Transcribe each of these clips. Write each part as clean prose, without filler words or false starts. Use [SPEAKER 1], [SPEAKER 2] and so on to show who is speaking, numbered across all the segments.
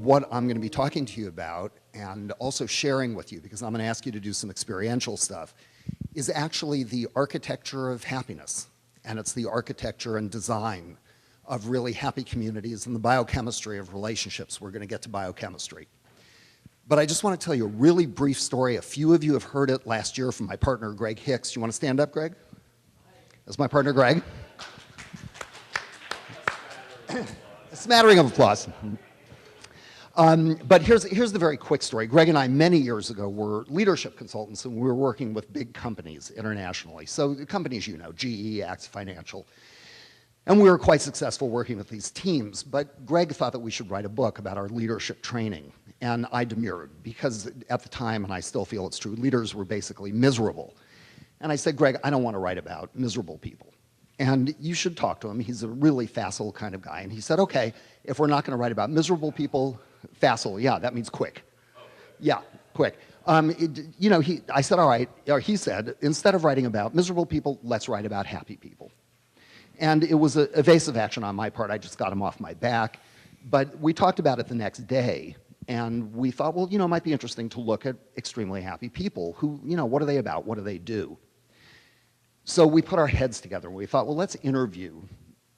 [SPEAKER 1] what I'm going to be talking to you about and also sharing with you, because I'm going to ask you to do some experiential stuff, is actually the architecture of happiness. And it's the architecture and design of really happy communities and the biochemistry of relationships. We're going to get to biochemistry. But I just want to tell you a really brief story. A few of you have heard it last year from my partner, Greg Hicks. You want to stand up, Greg? That's my partner, Greg. A smattering of applause. But here's the very quick story. Greg and I, many years ago, were leadership consultants, and we were working with big companies internationally. So the companies you know, GE, Axe Financial. And we were quite successful working with these teams. But Greg thought that we should write a book about our leadership training. And I demurred, because at the time, and I still feel it's true, leaders were basically miserable. And I said, Greg, I don't want to write about miserable people. And you should talk to him. He's a really facile kind of guy. And he said, okay, if we're not going to write about miserable people, facile, yeah, that means quick. Yeah, quick. I said, all right, or he said, instead of writing about miserable people, let's write about happy people. And it was an evasive action on my part. I just got him off my back. But we talked about it the next day. And we thought, well, it might be interesting to look at extremely happy people who, what are they about? What do they do? So we put our heads together and we thought, well, let's interview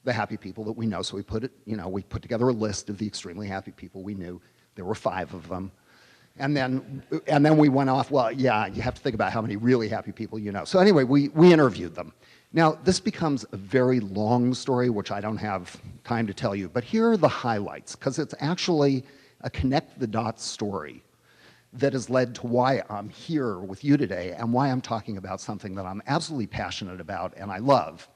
[SPEAKER 1] the happy people that we know. So we put together a list of the extremely happy people we knew. There were 5 of them. And then we went off, well, yeah, you have to think about how many really happy people you know. So anyway, we interviewed them. Now, this becomes a very long story, which I don't have time to tell you, but here are the highlights, because it's actually a connect-the-dots story that has led to why I'm here with you today and why I'm talking about something that I'm absolutely passionate about and I love.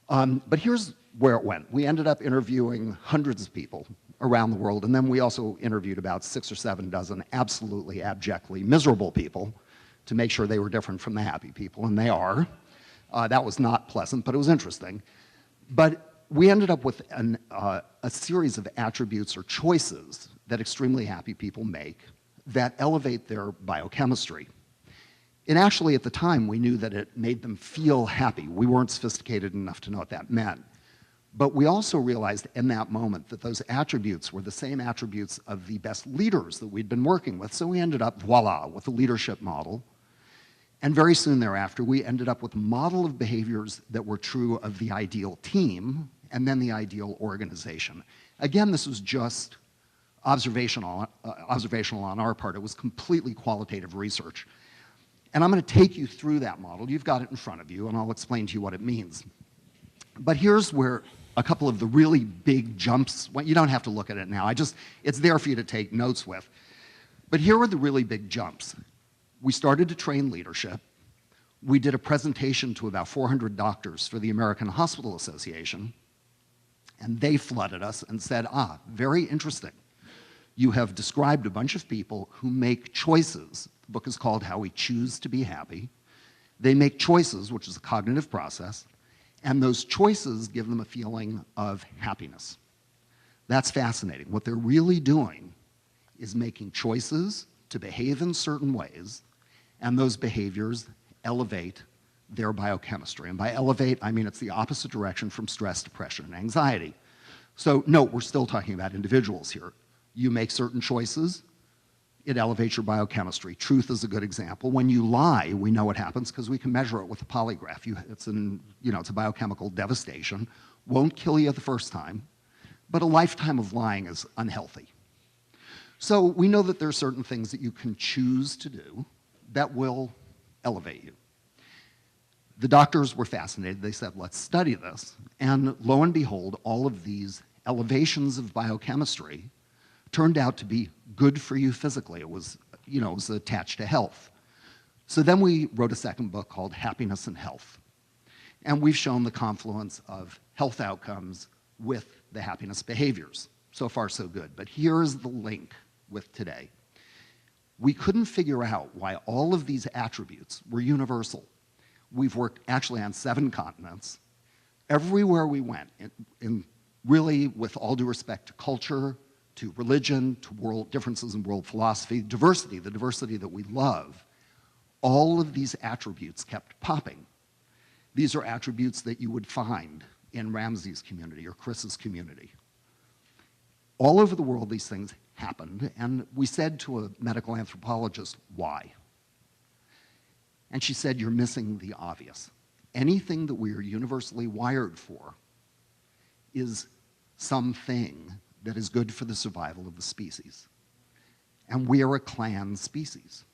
[SPEAKER 1] But here's where it went. We ended up interviewing hundreds of people around the world, and then we also interviewed about 6 or 7 dozen absolutely abjectly miserable people to make sure they were different from the happy people, and they are. That was not pleasant, but it was interesting. But we ended up with a series of attributes or choices that extremely happy people make that elevate their biochemistry. And actually, at the time, we knew that it made them feel happy. We weren't sophisticated enough to know what that meant. But we also realized in that moment that those attributes were the same attributes of the best leaders that we'd been working with. So we ended up, voila, with a leadership model. And very soon thereafter, we ended up with a model of behaviors that were true of the ideal team and then the ideal organization. Again, this was just observational on our part. It was completely qualitative research. And I'm going to take you through that model. You've got it in front of you, and I'll explain to you what it means. But here's where a couple of the really big jumps, well, you don't have to look at it now. It's there for you to take notes with. But here were the really big jumps. We started to train leadership. We did a presentation to about 400 doctors for the American Hospital Association, and they flooded us and said, very interesting. You have described a bunch of people who make choices. The book is called How We Choose to Be Happy. They make choices, which is a cognitive process, and those choices give them a feeling of happiness. That's fascinating. What they're really doing is making choices to behave in certain ways, and those behaviors elevate their biochemistry. And by elevate, I mean it's the opposite direction from stress, depression, and anxiety. So note, we're still talking about individuals here. You make certain choices, it elevates your biochemistry. Truth is a good example. When you lie, we know what happens because we can measure it with a polygraph. It's a biochemical devastation. Won't kill you the first time, but a lifetime of lying is unhealthy. So we know that there are certain things that you can choose to do that will elevate you. The doctors were fascinated. They said, let's study this. And lo and behold, all of these elevations of biochemistry turned out to be good for you physically. It was attached to health. So then we wrote a second book called Happiness and Health. And we've shown the confluence of health outcomes with the happiness behaviors. So far, so good. But here's the link with today. We couldn't figure out why all of these attributes were universal. We've worked actually on 7 continents. Everywhere we went, in really with all due respect to culture, to religion, to world differences in world philosophy, diversity, the diversity that we love, all of these attributes kept popping. These are attributes that you would find in Ramsey's community or Chris's community. All over the world, these things happened, and we said to a medical anthropologist, why? And she said, you're missing the obvious. Anything that we are universally wired for is something that is good for the survival of the species. And we are a clan species.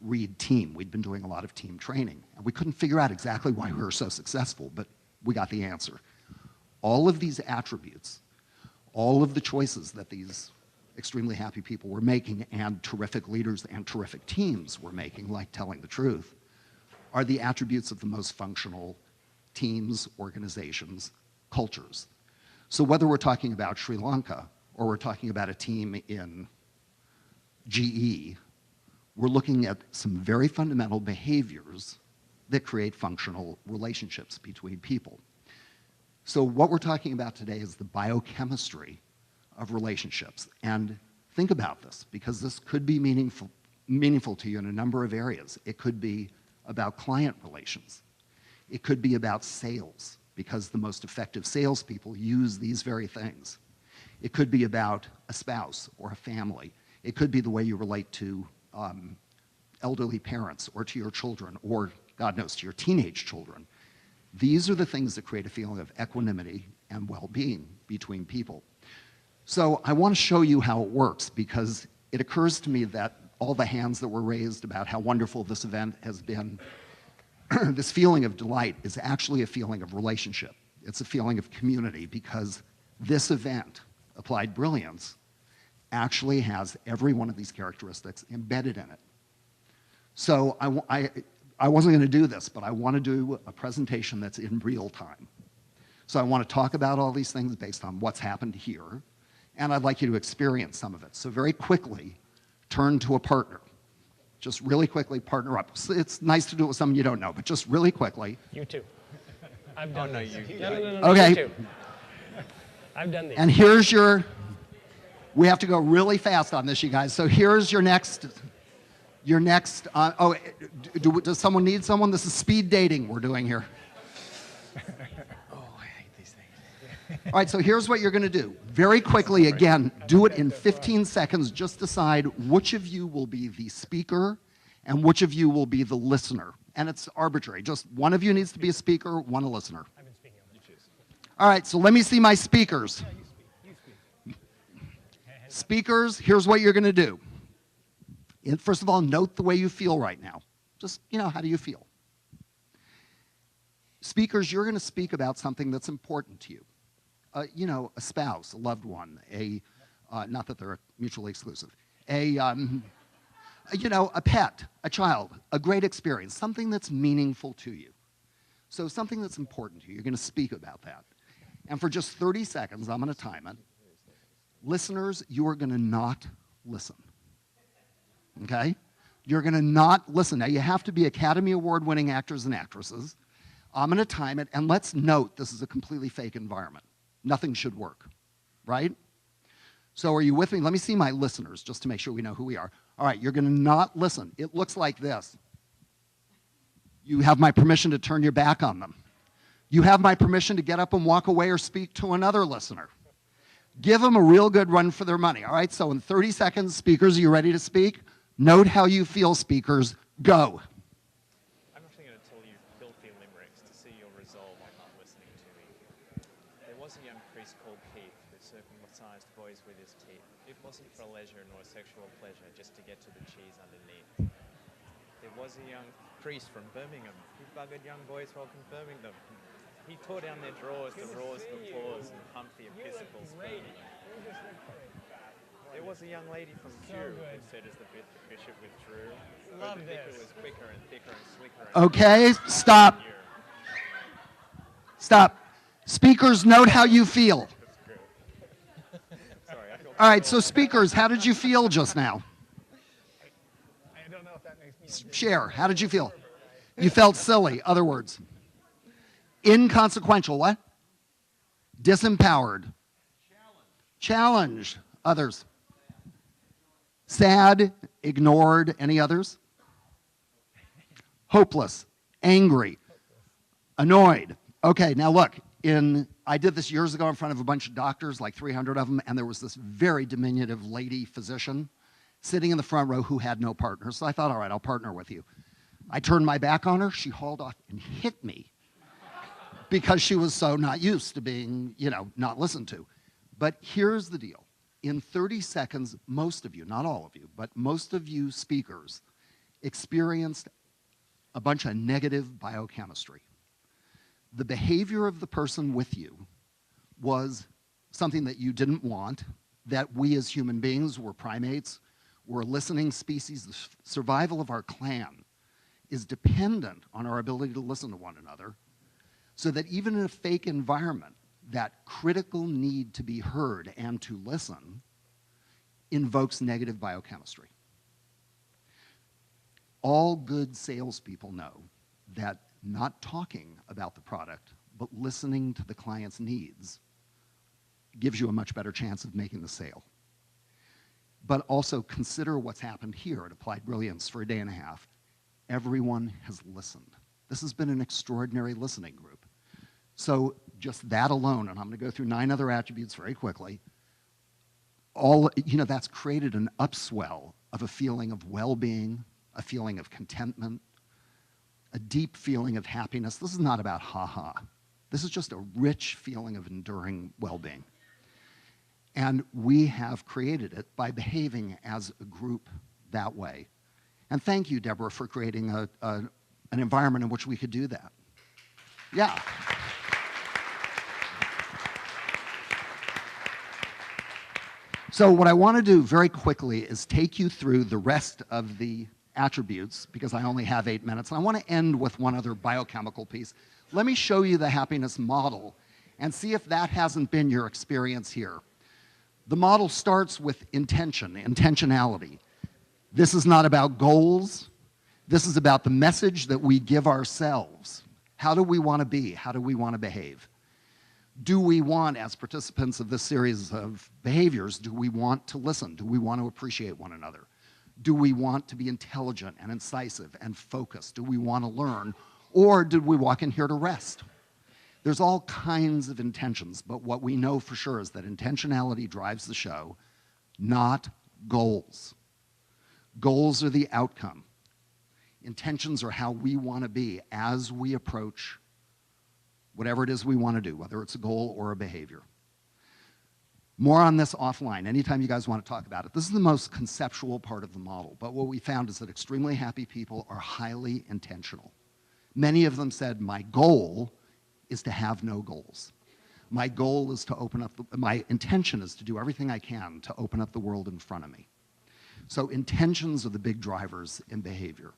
[SPEAKER 1] Read team. We'd been doing a lot of team training, and we couldn't figure out exactly why we were so successful, but we got the answer. All of these attributes, all of the choices that these extremely happy people were making, and terrific leaders and terrific teams were making, like telling the truth, are the attributes of the most functional teams, organizations, cultures. So whether we're talking about Sri Lanka or we're talking about a team in GE, we're looking at some very fundamental behaviors that create functional relationships between people. So what we're talking about today is the biochemistry of relationships. And think about this, because this could be meaningful to you in a number of areas. It could be about client relations. It could be about sales, because the most effective salespeople use these very things. It could be about a spouse or a family. It could be the way you relate to elderly parents or to your children or, God knows, to your teenage children. These are the things that create a feeling of equanimity and well-being between people. So I want to show you how it works, because it occurs to me that all the hands that were raised about how wonderful this event has been, this feeling of delight is actually a feeling of relationship. It's a feeling of community, because this event, Applied Brilliance, actually has every one of these characteristics embedded in it. So I wasn't going to do this, but I want to do a presentation that's in real time. So I want to talk about all these things based on what's happened here, and I'd like you to experience some of it. So very quickly, turn to a partner. Just really quickly, partner up. It's nice to do it with someone you don't know, but just really quickly.
[SPEAKER 2] You too. I've done this.
[SPEAKER 1] No, okay.
[SPEAKER 2] You too. I've done these.
[SPEAKER 1] And here's your, we have to go really fast on this, you guys. So here's your next, does someone need someone? This is speed dating we're doing here.
[SPEAKER 3] Oh, I hate these things.
[SPEAKER 1] All right, so here's what you're going to do. Very quickly, again, do it in 15 seconds. Just decide which of you will be the speaker and which of you will be the listener. And it's arbitrary. Just one of you needs to be a speaker, one a listener.
[SPEAKER 2] I've been speaking. You choose.
[SPEAKER 1] All right, so let me see my speakers.
[SPEAKER 2] Yeah, you speak.
[SPEAKER 1] Speakers, here's what you're going to do. First of all, note the way you feel right now. Just, how do you feel? Speakers, you're going to speak about something that's important to you. A spouse, a loved one, not that they're mutually exclusive, a pet, a child, a great experience, something that's meaningful to you. So something that's important to you, you're going to speak about that. And for just 30 seconds, I'm going to time it. Listeners, you are going to not listen. Okay? You're going to not listen. Now, you have to be Academy Award-winning actors and actresses. I'm going to time it, and let's note this is a completely fake environment. Nothing should work, right? So are you with me? Let me see my listeners, just to make sure we know who we are. All right, you're going to not listen. It looks like this. You have my permission to turn your back on them. You have my permission to get up and walk away or speak to another listener. Give them a real good run for their money, all right? So in 30 seconds, speakers, are you ready to speak? Note how you feel, speakers. Go.
[SPEAKER 3] I'm actually going to tell you filthy limericks to see your resolve on not listening to me. There was a young priest called Keith who circumcised boys with his teeth. It wasn't for leisure nor sexual pleasure, just to get to the cheese underneath. There was a young priest from Birmingham who buggered young boys while confirming them. He tore down their drawers, the roars of applause, and pumped the episcopal sperm. There was a young lady from Kew who said as the bishop withdrew,
[SPEAKER 2] Love
[SPEAKER 3] the vicar
[SPEAKER 2] this.
[SPEAKER 3] was quicker and thicker and slicker. And
[SPEAKER 1] Okay, stop. Stop. Speakers, note how you feel.
[SPEAKER 3] Sorry, I feel
[SPEAKER 1] All right, so speakers, how did you feel just now?
[SPEAKER 2] I don't know if that makes me.
[SPEAKER 1] Share, how did you feel? You felt silly, other words. Inconsequential, what? Disempowered. Challenged, others. Sad, ignored, any others? Hopeless, angry, annoyed. Okay, now look, in I did this years ago in front of a bunch of doctors, like 300 of them, and there was this very diminutive lady physician sitting in the front row who had no partner. So I thought, all right, I'll partner with you. I turned my back on her. She hauled off and hit me because she was so not used to being, not listened to. But here's the deal. In 30 seconds, most of you, not all of you, but most of you speakers experienced a bunch of negative biochemistry. The behavior of the person with you was something that you didn't want, that we as human beings, we're primates, we're a listening species. The survival of our clan is dependent on our ability to listen to one another, so that even in a fake environment, that critical need to be heard and to listen invokes negative biochemistry. All good salespeople know that not talking about the product, but listening to the client's needs gives you a much better chance of making the sale. But also consider what's happened here at Applied Brilliance for a day and a half. Everyone has listened. This has been an extraordinary listening group. So just that alone, and I'm going to go through 9 other attributes very quickly, that's created an upswell of a feeling of well-being, a feeling of contentment, a deep feeling of happiness. This is not about ha-ha. This is just a rich feeling of enduring well-being. And we have created it by behaving as a group that way. And thank you, Deborah, for creating an environment in which we could do that. Yeah. So what I want to do very quickly is take you through the rest of the attributes, because I only have 8 minutes. And I want to end with one other biochemical piece. Let me show you the happiness model and see if that hasn't been your experience here. The model starts with intentionality. This is not about goals. This is about the message that we give ourselves. How do we want to be? How do we want to behave? Do we want, as participants of this series of behaviors, do we want to listen? Do we want to appreciate one another? Do we want to be intelligent and incisive and focused? Do we want to learn? Or did we walk in here to rest? There's all kinds of intentions, but what we know for sure is that intentionality drives the show, not goals. Goals are the outcome. Intentions are how we want to be as we approach whatever it is we want to do, whether it's a goal or a behavior. More on this offline, anytime you guys want to talk about it. This is the most conceptual part of the model, but what we found is that extremely happy people are highly intentional. Many of them said, my goal is to have no goals. My goal is to open up, my intention is to do everything I can to open up the world in front of me. So intentions are the big drivers in behavior.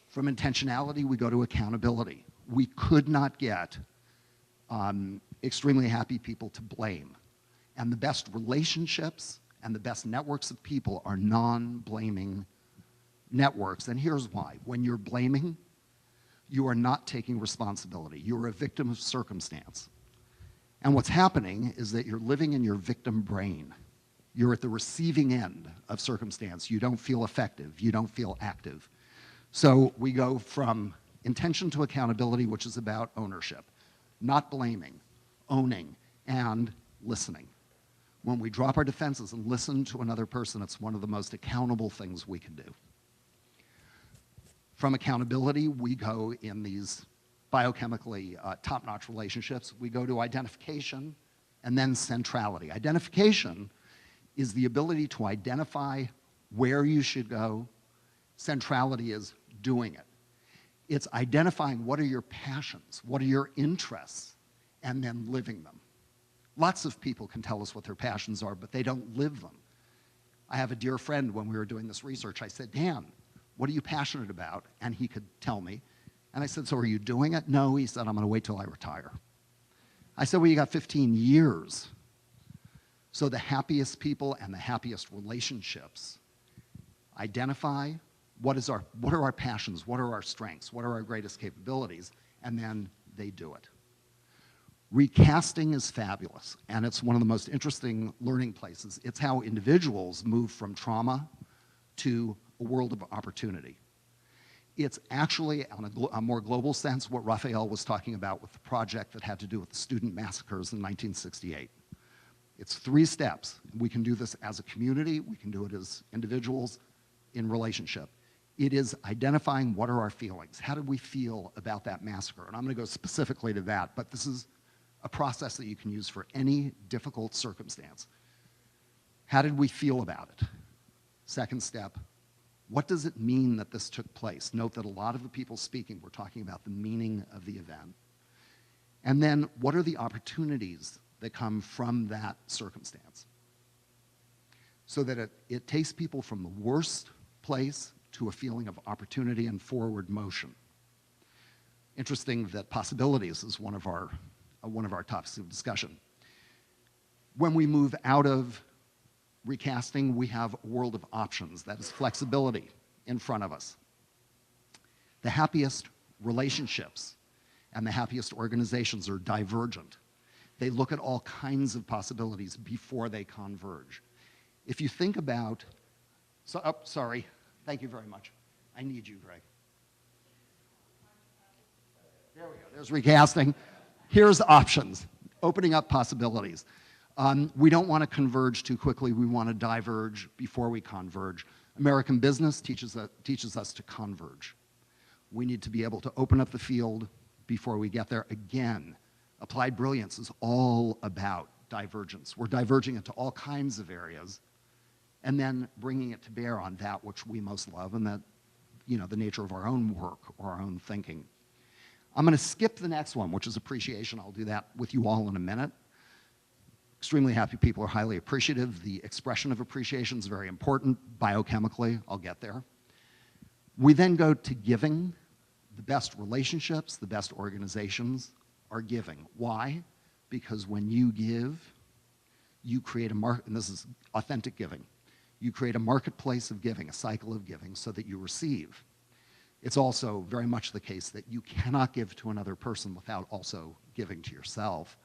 [SPEAKER 1] From intentionality, we go to accountability. We could not get extremely happy people to blame. And the best relationships and the best networks of people are non-blaming networks. And here's why. When you're blaming, you are not taking responsibility. You're a victim of circumstance. And what's happening is that you're living in your victim brain. You're at the receiving end of circumstance. You don't feel effective. You don't feel active. So we go from intention to accountability, which is about ownership, not blaming, owning, and listening. When we drop our defenses and listen to another person, it's one of the most accountable things we can do. From accountability, we go in these biochemically top-notch relationships. We go to identification and then centrality. Identification is the ability to identify where you should go. Centrality is doing it. It's identifying what are your passions, what are your interests, and then living them. Lots of people can tell us what their passions are, but they don't live them. I have a dear friend, when we were doing this research, I said, Dan, what are you passionate about? And he could tell me. And I said, so are you doing it? No, he said, I'm going to wait till I retire. I said, well, you got 15 years. So the happiest people and the happiest relationships identify what are our passions, what are our strengths, what are our greatest capabilities, and then they do it. Recasting is fabulous, and it's one of the most interesting learning places. It's how individuals move from trauma to a world of opportunity. It's actually, on a more global sense, what Raphael was talking about with the project that had to do with the student massacres in 1968. It's 3 steps. We can do this as a community, we can do it as individuals, in relationship. It is identifying what are our feelings. How did we feel about that massacre? And I'm going to go specifically to that, but this is a process that you can use for any difficult circumstance. How did we feel about it? Second step, what does it mean that this took place? Note that a lot of the people speaking were talking about the meaning of the event. And then, what are the opportunities that come from that circumstance? So that it takes people from the worst place to a feeling of opportunity and forward motion. Interesting that possibilities is one of our topics of discussion. When we move out of recasting, we have a world of options. That is flexibility in front of us. The happiest relationships and the happiest organizations are divergent. They look at all kinds of possibilities before they converge. If you think about, sorry, thank you very much. I need you, Greg. There we go, there's recasting. Here's options, opening up possibilities. We don't want to converge too quickly. We want to diverge before we converge. American business teaches us to converge. We need to be able to open up the field before we get there. Again, applied brilliance is all about divergence. We're diverging into all kinds of areas and then bringing it to bear on that which we most love and that, the nature of our own work or our own thinking. I'm going to skip the next one, which is appreciation. I'll do that with you all in a minute. Extremely happy people are highly appreciative. The expression of appreciation is very important biochemically. I'll get there. We then go to giving. The best relationships, the best organizations are giving. Why? Because when you give, you create a market, and this is authentic giving. You create a marketplace of giving, a cycle of giving, so that you receive. It's also very much the case that you cannot give to another person without also giving to yourself.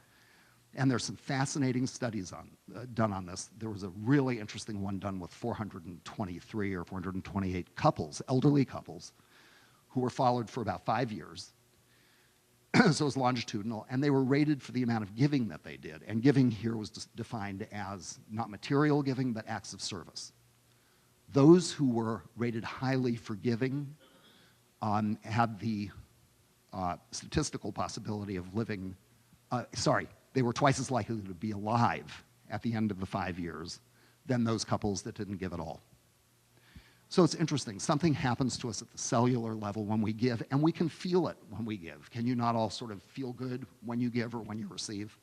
[SPEAKER 1] And there's some fascinating studies done on this. There was a really interesting one done with 423 or 428 couples, elderly couples, who were followed for about 5 years. So it was longitudinal, and they were rated for the amount of giving that they did. And giving here was defined as not material giving, but acts of service. Those who were rated highly for giving had the statistical possibility of living, they were twice as likely to be alive at the end of the 5 years than those couples that didn't give at all. So it's interesting. Something happens to us at the cellular level when we give, and we can feel it when we give. Can you not all sort of feel good when you give or when you receive?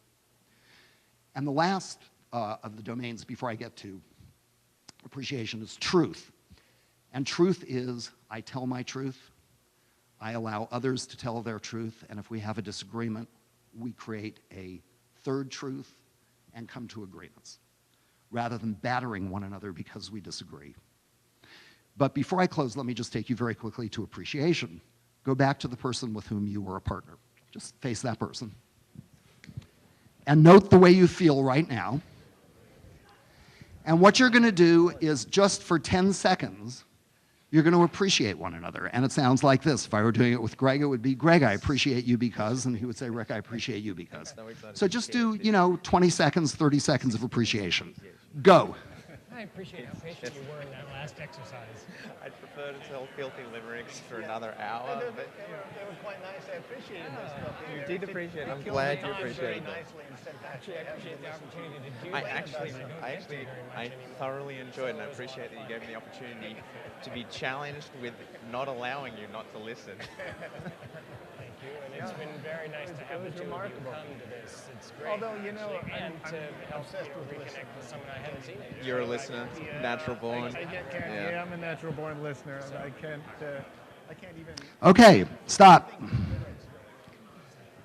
[SPEAKER 1] And the last of the domains before I get to appreciation is truth. And truth is, I tell my truth, I allow others to tell their truth, and if we have a disagreement, we create a third truth and come to agreements, rather than battering one another because we disagree. But before I close, let me just take you very quickly to appreciation. Go back to the person with whom you were a partner. Just face that person. And note the way you feel right now. And what you're going to do is just for 10 seconds, you're going to appreciate one another. And it sounds like this. If I were doing it with Greg, it would be, Greg, I appreciate you because, and he would say, Rick, I appreciate you because. So just do, 20 seconds, 30 seconds of appreciation. Go.
[SPEAKER 2] I appreciate how patient you were in that last exercise.
[SPEAKER 3] I'd prefer to tell filthy limericks for another hour, but
[SPEAKER 2] They were quite nice. I appreciated this stuff.
[SPEAKER 3] you did appreciate it. I'm glad you appreciated it.
[SPEAKER 2] Actually, I appreciate the opportunity to do
[SPEAKER 3] I thoroughly enjoyed, and I appreciate that you gave me the opportunity to be challenged with not allowing you not to listen.
[SPEAKER 2] Thank you, and it's been very nice to have the two of you come to this. It's great.
[SPEAKER 4] Although,
[SPEAKER 2] and to help you reconnect with someone I haven't seen.
[SPEAKER 3] You're a listener, natural born.
[SPEAKER 4] Yeah, I'm a natural born listener. I can't even.
[SPEAKER 1] Okay, stop.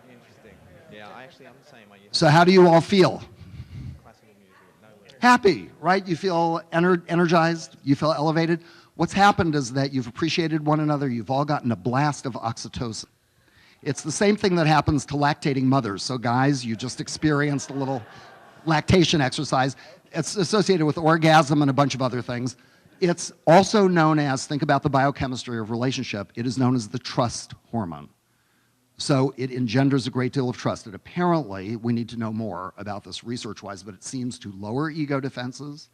[SPEAKER 3] Interesting. Yeah, I'm the same.
[SPEAKER 1] So how do you all feel?
[SPEAKER 3] Classical music, no lyrics.
[SPEAKER 1] Happy, right? You feel energized? You feel elevated? What's happened is that you've appreciated one another. You've all gotten a blast of oxytocin. It's the same thing that happens to lactating mothers. So guys, you just experienced a little lactation exercise. It's associated with orgasm and a bunch of other things. It's also known as, think about the biochemistry of relationship, it is known as the trust hormone. So it engenders a great deal of trust. And apparently, we need to know more about this research-wise, but it seems to lower ego defenses,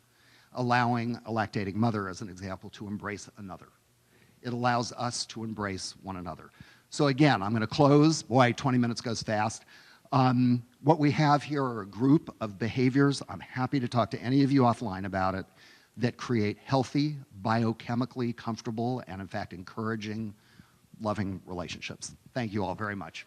[SPEAKER 1] allowing a lactating mother, as an example, to embrace another. It allows us to embrace one another. So again, I'm going to close. Boy, 20 minutes goes fast. What we have here are a group of behaviors. I'm happy to talk to any of you offline about it that create healthy, biochemically comfortable, and in fact encouraging, loving relationships. Thank you all very much.